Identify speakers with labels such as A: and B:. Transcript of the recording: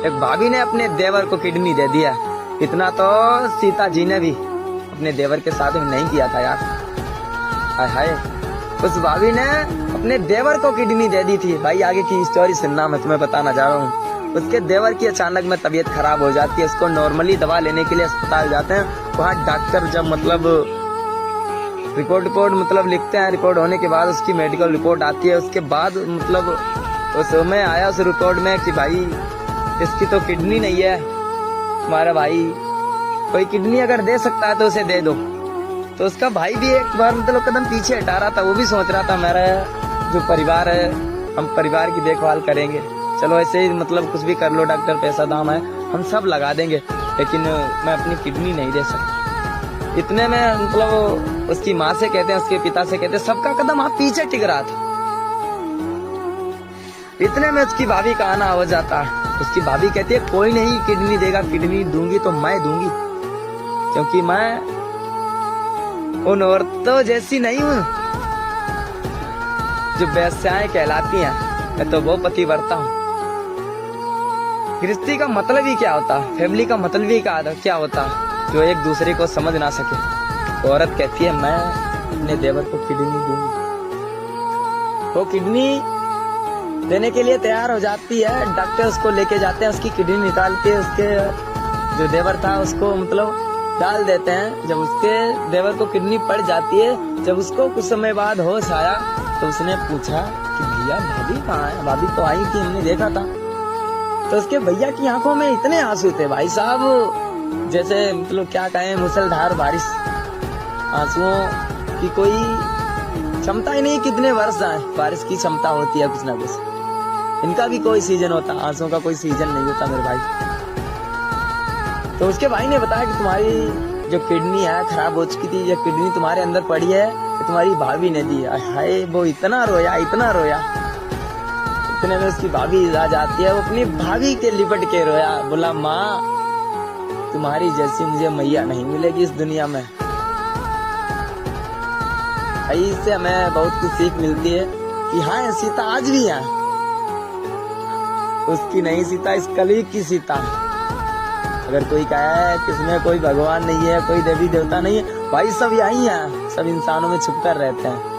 A: एक भाभी ने अपने देवर को किडनी दे दिया। इतना तो सीता जी ने भी अपने देवर के साथ में नहीं किया था यार। हाय हाय, उस भाभी ने अपने देवर को किडनी दे दी थी। भाई आगे की स्टोरी सुनना, मैं तुम्हें बताना जा रहा हूँ। उसके देवर की अचानक में तबीयत खराब हो जाती है। उसको नॉर्मली दवा लेने के लिए अस्पताल जाते हैं। वहाँ डॉक्टर जब मतलब रिपोर्ट मतलब लिखते हैं, रिपोर्ट होने के बाद उसकी मेडिकल रिपोर्ट आती है। उसके बाद मतलब उसमें आया उस रिपोर्ट में कि भाई इसकी तो किडनी नहीं है, तुम्हारा भाई कोई किडनी अगर दे सकता है तो उसे दे दो। तो उसका भाई भी एक बार मतलब कदम पीछे हटा रहा था। वो भी सोच रहा था मेरा जो परिवार है, हम परिवार की देखभाल करेंगे, चलो ऐसे ही मतलब कुछ भी कर लो डॉक्टर, पैसा दाम है, हम सब लगा देंगे, लेकिन मैं अपनी किडनी नहीं दे सकता। इतने में मतलब उसकी माँ से कहते हैं, उसके पिता से कहते हैं, सबका कदम आप पीछे टिक रहा था। इतने में उसकी भाभी का आना हो जाता है। उसकी भाभी कहती है कोई नहीं किडनी देगा, किडनी दूंगी तो मैं दूंगी, क्योंकि मैं उन औरतों जैसी नहीं हूँ जो वेश्याएं कहलाती हैं। मैं तो वो पतिव्रता हूँ। गृहस्थी का मतलब ही क्या होता है, फैमिली का मतलब ही क्या होता है, जो एक दूसरे को समझ ना सके। औरत कहती है मैं अपने देवर को किडनी दूंगी। वो किडनी देने के लिए तैयार हो जाती है। डॉक्टर उसको लेके जाते हैं, उसकी किडनी निकाल के उसके जो देवर था उसको मतलब डाल देते हैं। जब उसके देवर को किडनी पड़ जाती है, जब उसको कुछ समय बाद होश आया तो उसने पूछा कि भैया भाभी कहाँ है? भाभी तो आई थी, हमने देखा था। तो उसके भैया की आंखों में इतने आंसू थे भाई साहब, जैसे मतलब क्या कहें, मुसलधार बारिश। आंसुओं की कोई क्षमता ही नहीं, कितने वर्ष आए बारिश की क्षमता होती है कुछ ना कुछ। इनका भी कोई सीजन होता, आंसुओं का कोई सीजन नहीं होता मेरे भाई। तो उसके भाई ने बताया कि तुम्हारी जो किडनी है खराब हो चुकी थी, ये किडनी तुम्हारे अंदर पड़ी है, तो तुम्हारी भाभी ने दी। हाय, वो इतना रोया इतना रोया। इतने में उसकी भाभी आ जाती है। वो अपनी भाभी के लिपट के रोया, बोला माँ तुम्हारी जैसी मुझे मैया नहीं मिलेगी इस दुनिया में। इससे हमें बहुत कुछ सीख मिलती है कि हाँ सीता आज भी है, उसकी नहीं सीता, इस कलयुग की सीता। अगर कोई कहा है कि इसमें कोई भगवान नहीं है, कोई देवी देवता नहीं है, भाई सब यही है, सब इंसानों में छुपकर रहते हैं।